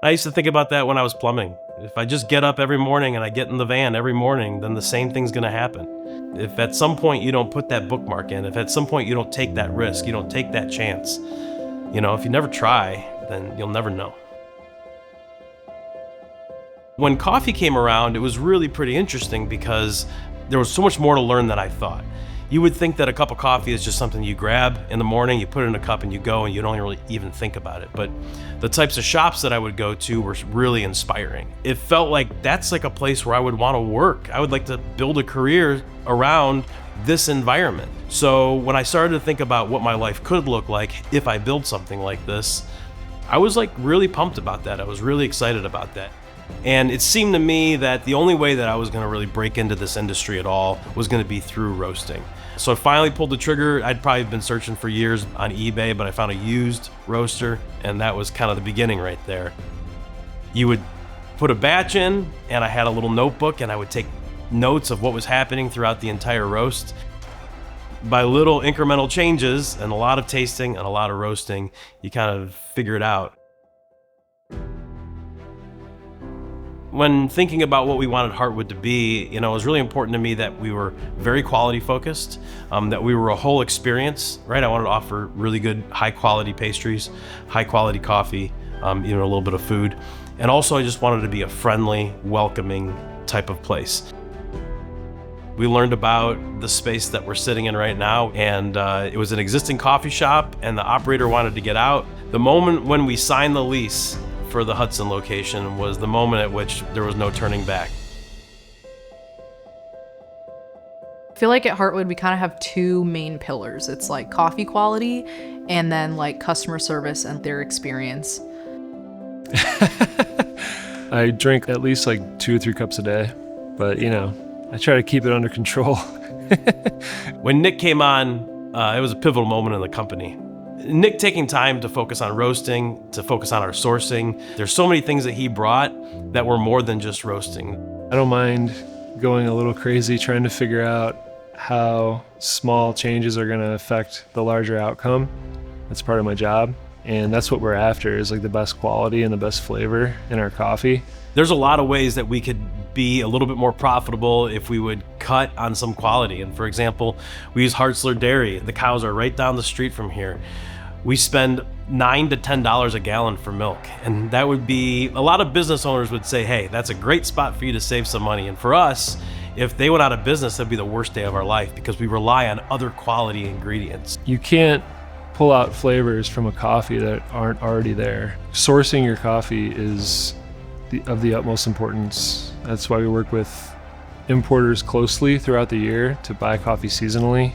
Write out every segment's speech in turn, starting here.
I used to think about that when I was plumbing. If I just get up every morning and I get in the van every morning, then the same thing's gonna happen. If at some point you don't put that bookmark in, if at some point you don't take that risk, you don't take that chance, if you never try, then you'll never know. When coffee came around, it was really pretty interesting because there was so much more to learn than I thought. You would think that a cup of coffee is just something you grab in the morning, you put it in a cup and you go, and you don't really even think about it. But the types of shops that I would go to were really inspiring. It felt like that's like a place where I would want to work. I would like to build a career around this environment. So when I started to think about what my life could look like if I build something like this, I was like really pumped about that. I was really excited about that. And it seemed to me that the only way that I was going to really break into this industry at all was going to be through roasting. So I finally pulled the trigger. I'd probably been searching for years on eBay, but I found a used roaster, and that was kind of the beginning right there. You would put a batch in, and I had a little notebook, and I would take notes of what was happening throughout the entire roast. By little incremental changes and a lot of tasting and a lot of roasting, you kind of figure it out. When thinking about what we wanted Heartwood to be, it was really important to me that we were very quality focused, that we were a whole experience, right? I wanted to offer really good, high quality pastries, high quality coffee, a little bit of food. And also I just wanted to be a friendly, welcoming type of place. We learned about the space that we're sitting in right now, and it was an existing coffee shop, and the operator wanted to get out. The moment when we signed the lease for the Hudson location was the moment at which there was no turning back. I feel like at Heartwood, we kind of have two main pillars. It's like coffee quality and then like customer service and their experience. I drink at least like 2 or 3 cups a day, but I try to keep it under control. When Nick came on, it was a pivotal moment in the company. Nick taking time to focus on roasting, to focus on our sourcing. There's so many things that he brought that were more than just roasting. I don't mind going a little crazy trying to figure out how small changes are going to affect the larger outcome. That's part of my job. And that's what we're after, is like the best quality and the best flavor in our coffee. There's a lot of ways that we could be a little bit more profitable if we would cut on some quality. And for example, we use Hartzler Dairy. The cows are right down the street from here. We spend $9 to $10 a gallon for milk. And that would be, a lot of business owners would say, hey, that's a great spot for you to save some money. And for us, if they went out of business, that'd be the worst day of our life because we rely on other quality ingredients. You can't pull out flavors from a coffee that aren't already there. Sourcing your coffee is of the utmost importance. That's why we work with importers closely throughout the year to buy coffee seasonally.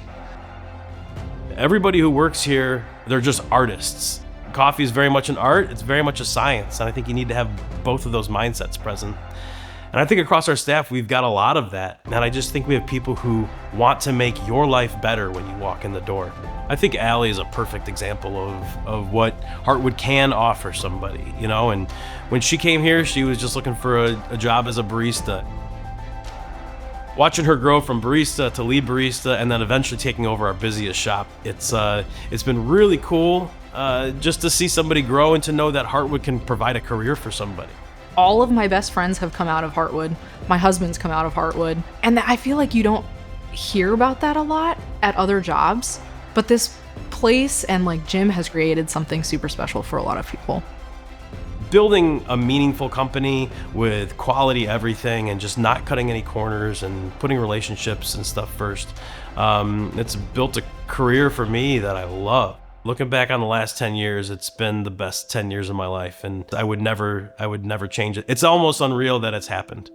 Everybody who works here, they're just artists. Coffee is very much an art, it's very much a science, and I think you need to have both of those mindsets present. And I think across our staff, we've got a lot of that. And I just think we have people who want to make your life better when you walk in the door. I think Allie is a perfect example of what Heartwood can offer somebody, and when she came here, she was just looking for a job as a barista. Watching her grow from barista to lead barista and then eventually taking over our busiest shop, it's been really cool just to see somebody grow and to know that Heartwood can provide a career for somebody. All of my best friends have come out of Heartwood. My husband's come out of Heartwood. And I feel like you don't hear about that a lot at other jobs, but this place and like Jim has created something super special for a lot of people. Building a meaningful company with quality everything and just not cutting any corners and putting relationships and stuff first, it's built a career for me that I love. Looking back on the last 10 years, it's been the best 10 years of my life, and I would never change it. It's almost unreal that it's happened.